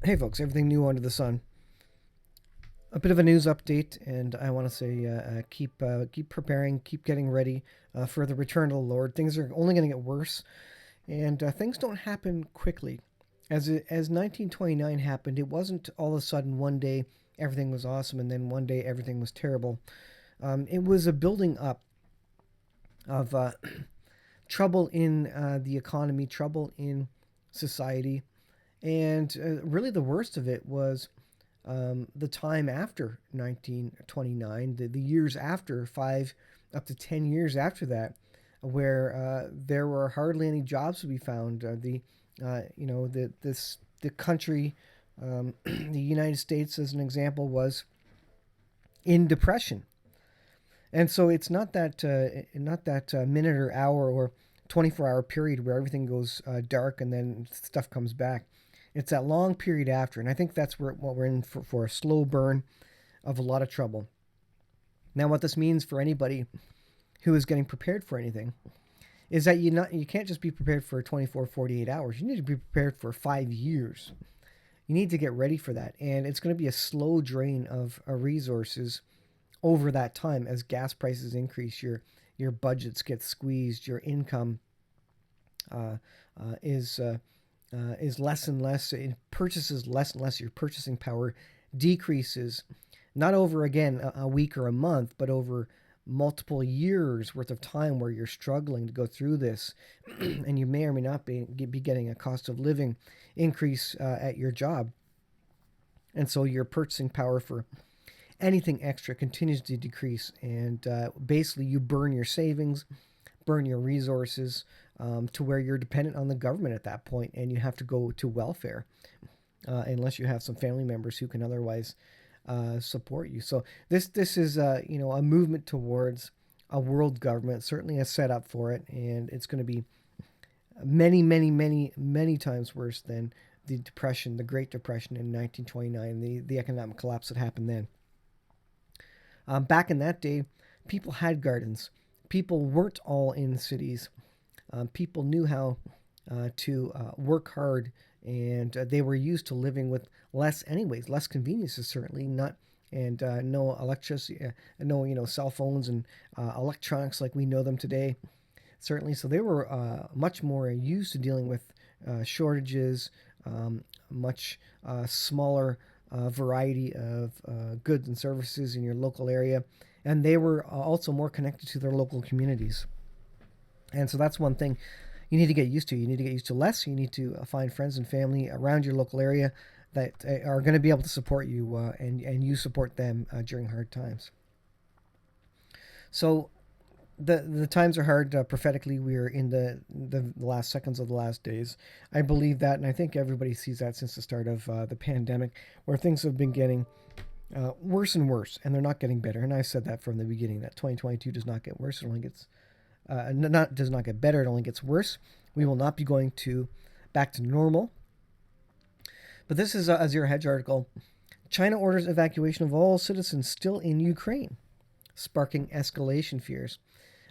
Hey folks, everything new under the sun. A bit of a news update, and I want to say keep preparing, keep getting ready for the return of the Lord. Things are only going to get worse, and things don't happen quickly. As 1929 happened, it wasn't all of a sudden one day everything was awesome, and then one day everything was terrible. It was a building up of trouble in the economy, trouble in society, and really the worst of it was the time after 1929, the years after, 5 up to 10 years after that, where there were hardly any jobs to be found. The country, the United States, as an example, was in depression, and so it's not that minute or hour or 24-hour period where everything goes dark and then stuff comes back. It's that long period after, and I think that's what we're in for a slow burn of a lot of trouble. Now, what this means for anybody who is getting prepared for anything is that you can't just be prepared for 24, 48 hours. You need to be prepared for 5 years. You need to get ready for that, and it's going to be a slow drain of resources over that time as gas prices increase. Your budgets get squeezed. Your income uh, is less and less. It purchases less and less. Your purchasing power decreases, not over again a week or a month, but over multiple years worth of time where you're struggling to go through this, and you may or may not be getting a cost of living increase at your job, and so your purchasing power for anything extra continues to decrease, and basically you burn your savings, burn your resources, to where you're dependent on the government at that point, and you have to go to welfare unless you have some family members who can otherwise support you. So this is a movement towards a world government, certainly a setup for it, and it's going to be many, many, many, many times worse than the depression, the Great Depression in 1929, the economic collapse that happened then. Back in that day, people had gardens. People weren't all in cities. People knew how to work hard, and they were used to living with less, anyways, less conveniences certainly, not and no electricity, no cell phones and electronics like we know them today. Certainly, so they were much more used to dealing with shortages, much smaller variety of goods and services in your local area, and they were also more connected to their local communities. And so that's one thing you need to get used to. You need to get used to less. You need to find friends and family around your local area that are going to be able to support you, and you support them during hard times. So the times are hard. Prophetically, we are in the last seconds of the last days. I believe that, and I think everybody sees that since the start of the pandemic, where things have been getting worse and worse, and they're not getting better. And I said that from the beginning, that 2022 does not get worse; it only gets not does not get better; it only gets worse. We will not be going to back to normal. But this is a Zero Hedge article. China orders evacuation of all citizens still in Ukraine, sparking escalation fears.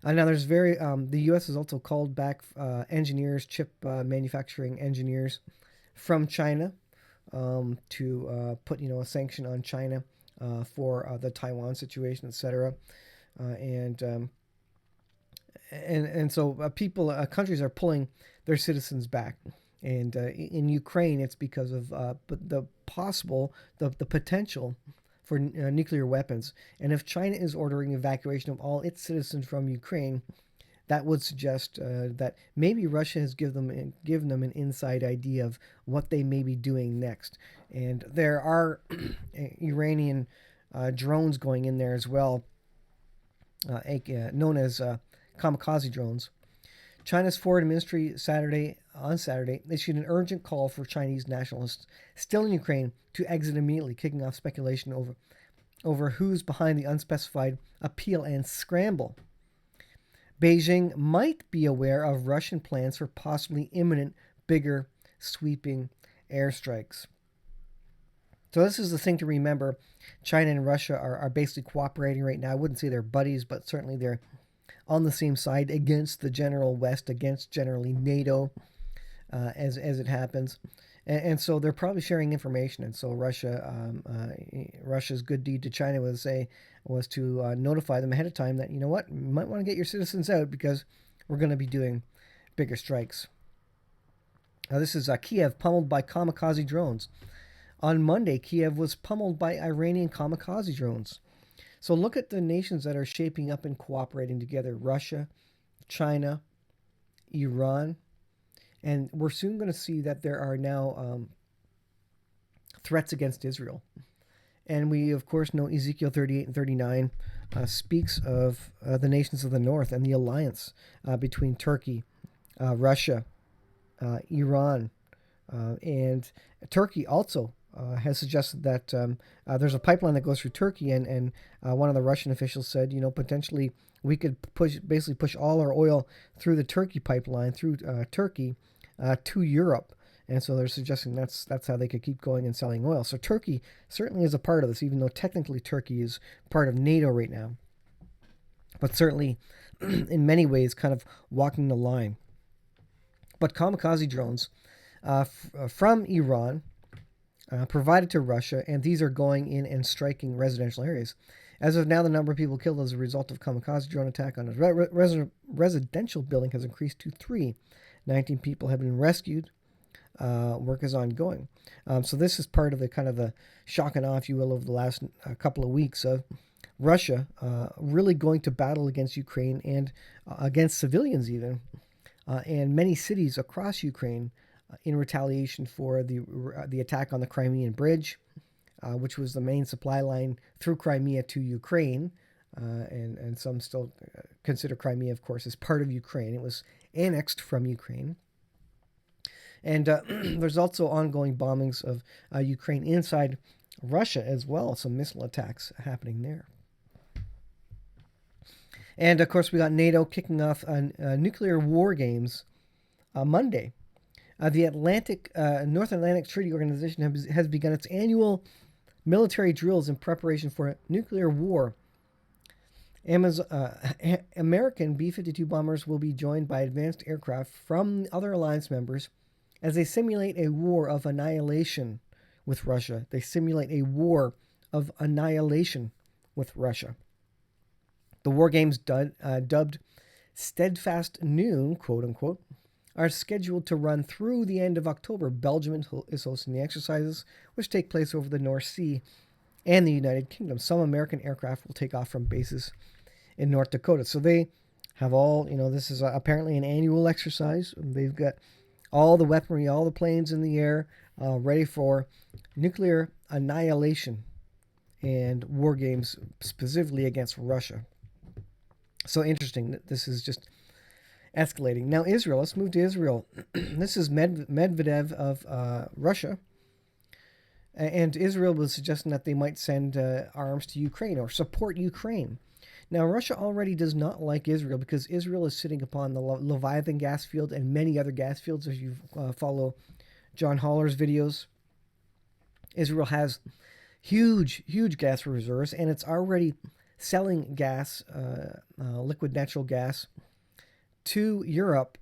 Now, the U.S. has also called back engineers, chip manufacturing engineers from China, to put a sanction on China for the Taiwan situation, etc. And and so countries are pulling their citizens back. And in Ukraine, it's because of the potential for nuclear weapons. And if China is ordering evacuation of all its citizens from Ukraine, that would suggest that maybe Russia has given them an inside idea of what they may be doing next. And there are Iranian drones going in there as well, known as kamikaze drones. China's foreign ministry on Saturday issued an urgent call for Chinese nationalists still in Ukraine to exit immediately, kicking off speculation over who's behind the unspecified appeal and scramble. Beijing might be aware of Russian plans for possibly imminent, bigger, sweeping airstrikes. So this is the thing to remember. China and Russia are basically cooperating right now. I wouldn't say they're buddies, but certainly they're on the same side against the general West, against generally NATO. as it happens. And so they're probably sharing information. And so Russia's good deed to China was to notify them ahead of time that, you know what, you might want to get your citizens out because we're going to be doing bigger strikes. This is Kiev pummeled by kamikaze drones. On Monday, Kiev was pummeled by Iranian kamikaze drones. So look at the nations that are shaping up and cooperating together: Russia, China, Iran, and we're soon going to see that there are now threats against Israel. And we, of course, know Ezekiel 38 and 39 speaks of the nations of the north and the alliance between Turkey, Russia, Iran, and Turkey also has suggested that there's a pipeline that goes through Turkey, and one of the Russian officials said, potentially we could basically push all our oil through the Turkey pipeline through Turkey to Europe. And so they're suggesting that's how they could keep going and selling oil. So Turkey certainly is a part of this, even though technically Turkey is part of NATO right now. But certainly, in many ways, kind of walking the line. But kamikaze drones from Iran provided to Russia, and these are going in and striking residential areas. As of now, the number of people killed as a result of kamikaze drone attack on a residential building has increased to 3. 19 people have been rescued. Work is ongoing. So this is part of the kind of the shock and awe, if you will, over the last couple of weeks of Russia really going to battle against Ukraine and against civilians even, and many cities across Ukraine in retaliation for the attack on the Crimean Bridge, which was the main supply line through Crimea to Ukraine. And some still consider Crimea, of course, as part of Ukraine. It was annexed from Ukraine. And there's also ongoing bombings of Ukraine inside Russia as well. Some missile attacks happening there. And, of course, we got NATO kicking off nuclear war games Monday. The North Atlantic Treaty Organization has begun its annual military drills in preparation for nuclear war. American B-52 bombers will be joined by advanced aircraft from other alliance members as they simulate a war of annihilation with Russia. They simulate a war of annihilation with Russia. The war games, dubbed Steadfast Noon, quote unquote, are scheduled to run through the end of October. Belgium is hosting the exercises, which take place over the North Sea and the United Kingdom. Some American aircraft will take off from bases in North Dakota. So they have all, this is apparently an annual exercise. They've got all the weaponry, all the planes in the air, ready for nuclear annihilation and war games specifically against Russia. So interesting that this is just escalating. Now Israel, let's move to Israel. This is Medvedev of Russia. And Israel was suggesting that they might send arms to Ukraine or support Ukraine. Now, Russia already does not like Israel because Israel is sitting upon the Leviathan gas field and many other gas fields. If you follow John Haller's videos, Israel has huge gas reserves, and it's already selling gas, liquid natural gas, to Europe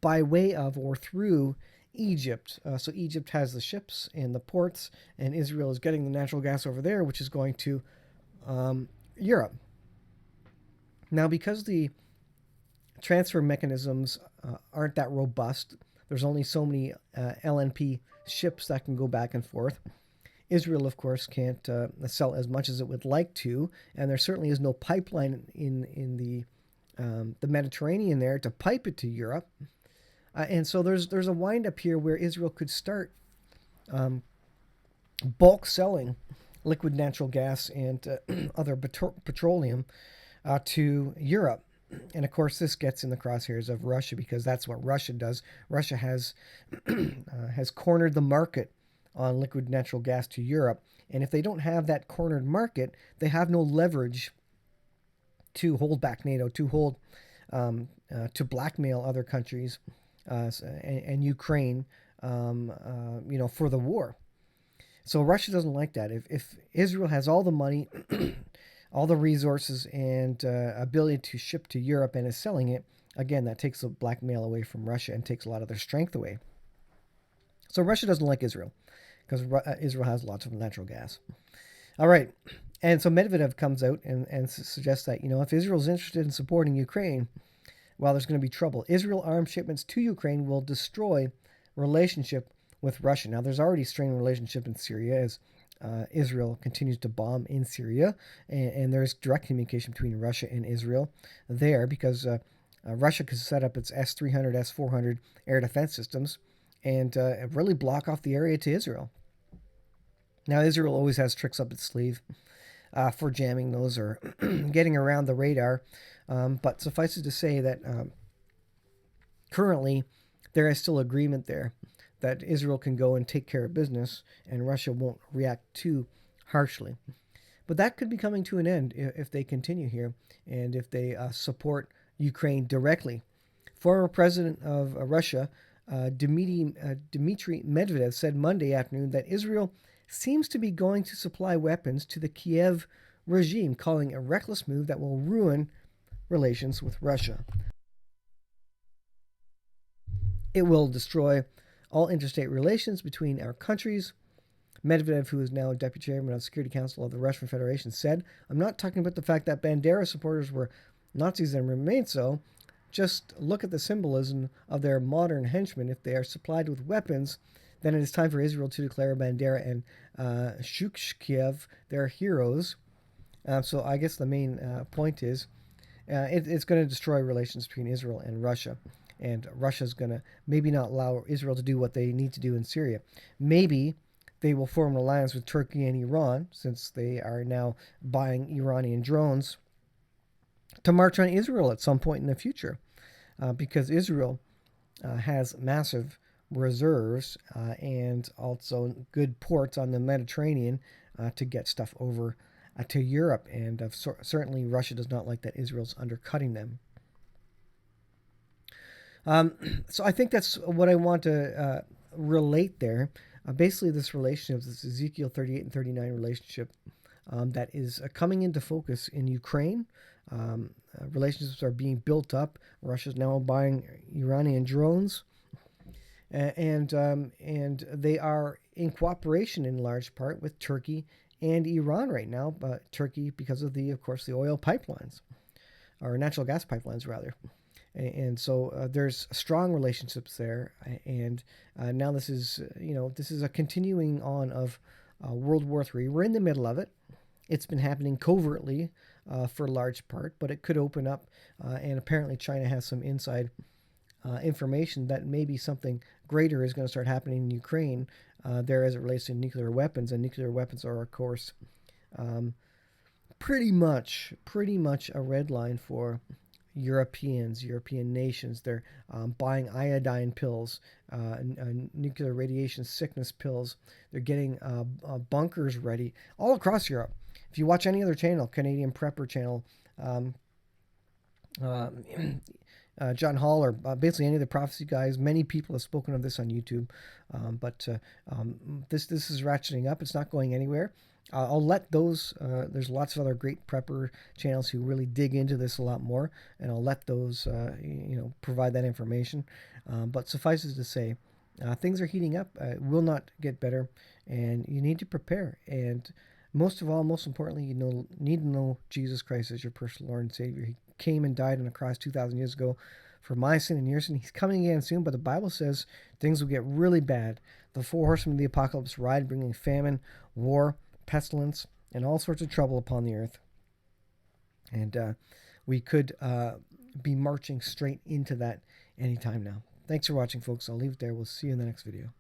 by way of or through Egypt. So Egypt has the ships and the ports, and Israel is getting the natural gas over there, which is going to Europe. Now, because the transfer mechanisms aren't that robust, there's only so many LNP ships that can go back and forth. Israel, of course, can't sell as much as it would like to, and there certainly is no pipeline in the Mediterranean there to pipe it to Europe. And so there's a windup here where Israel could start bulk selling liquid natural gas and other petroleum to Europe. And of course, this gets in the crosshairs of Russia because that's what Russia does. Russia has has cornered the market on liquid natural gas to Europe. And if they don't have that cornered market, they have no leverage to hold back NATO, to hold to blackmail other countries and Ukraine, for the war. So Russia doesn't like that. If Israel has all the money, all the resources, and ability to ship to Europe and is selling it, again, that takes the blackmail away from Russia and takes a lot of their strength away. So Russia doesn't like Israel because Israel has lots of natural gas. All right. And so Medvedev comes out and suggests that, if Israel's interested in supporting Ukraine, well, there's going to be trouble. Israel arms shipments to Ukraine will destroy relationship with Russia. Now, there's already strained relationship in Syria as Israel continues to bomb in Syria, and there's direct communication between Russia and Israel there because Russia could set up its S-300, S-400 air defense systems and really block off the area to Israel. Now, Israel always has tricks up its sleeve for jamming those or getting around the radar, but suffice it to say that currently there is still agreement there that Israel can go and take care of business and Russia won't react too harshly. But that could be coming to an end if they continue here and if they support Ukraine directly. Former president of Russia, Dmitry Medvedev, said Monday afternoon that Israel seems to be going to supply weapons to the Kiev regime, calling a reckless move that will ruin relations with Russia. It will destroy all interstate relations between our countries. Medvedev, who is now deputy chairman of the Security Council of the Russian Federation, said, "I'm not talking about the fact that Bandera supporters were Nazis and remain so. Just look at the symbolism of their modern henchmen. If they are supplied with weapons, then it is time for Israel to declare Bandera and Shukshkiev their heroes." So I guess the main point is it's going to destroy relations between Israel and Russia. And Russia's going to maybe not allow Israel to do what they need to do in Syria. Maybe they will form an alliance with Turkey and Iran, since they are now buying Iranian drones, to march on Israel at some point in the future. Because Israel has massive reserves and also good ports on the Mediterranean to get stuff over to Europe. And certainly Russia does not like that Israel's undercutting them. So I think that's what I want to relate there. Basically, this relationship, this Ezekiel 38 and 39 relationship that is coming into focus in Ukraine. Relationships are being built up. Russia's now buying Iranian drones. And they are in cooperation in large part with Turkey and Iran right now. But Turkey, because of of course, the oil pipelines, or natural gas pipelines rather. And so there's strong relationships there, and now this is a continuing on of World War III. We're in the middle of it. It's been happening covertly for a large part, but it could open up, and apparently China has some inside information that maybe something greater is going to start happening in Ukraine there as it relates to nuclear weapons, and nuclear weapons are, of course, pretty much a red line for European nations. They're buying iodine pills, nuclear radiation sickness pills. They're getting bunkers ready all across Europe. If you watch any other channel, Canadian Prepper channel, John Hall, or basically any of the prophecy guys, many people have spoken of this on YouTube. But this is ratcheting up. It's not going anywhere. I'll let those. There's lots of other great prepper channels who really dig into this a lot more, and I'll let those provide that information. But suffice it to say, things are heating up. It will not get better, and you need to prepare. And most of all, most importantly, you need to know Jesus Christ as your personal Lord and Savior. He came and died on a cross 2,000 years ago for my sin and your sin. He's coming again soon, but the Bible says things will get really bad. The four horsemen of the apocalypse ride, bringing famine, war, pestilence, and all sorts of trouble upon the earth. And we could be marching straight into that anytime now. Thanks for watching, folks. I'll leave it there. We'll see you in the next video.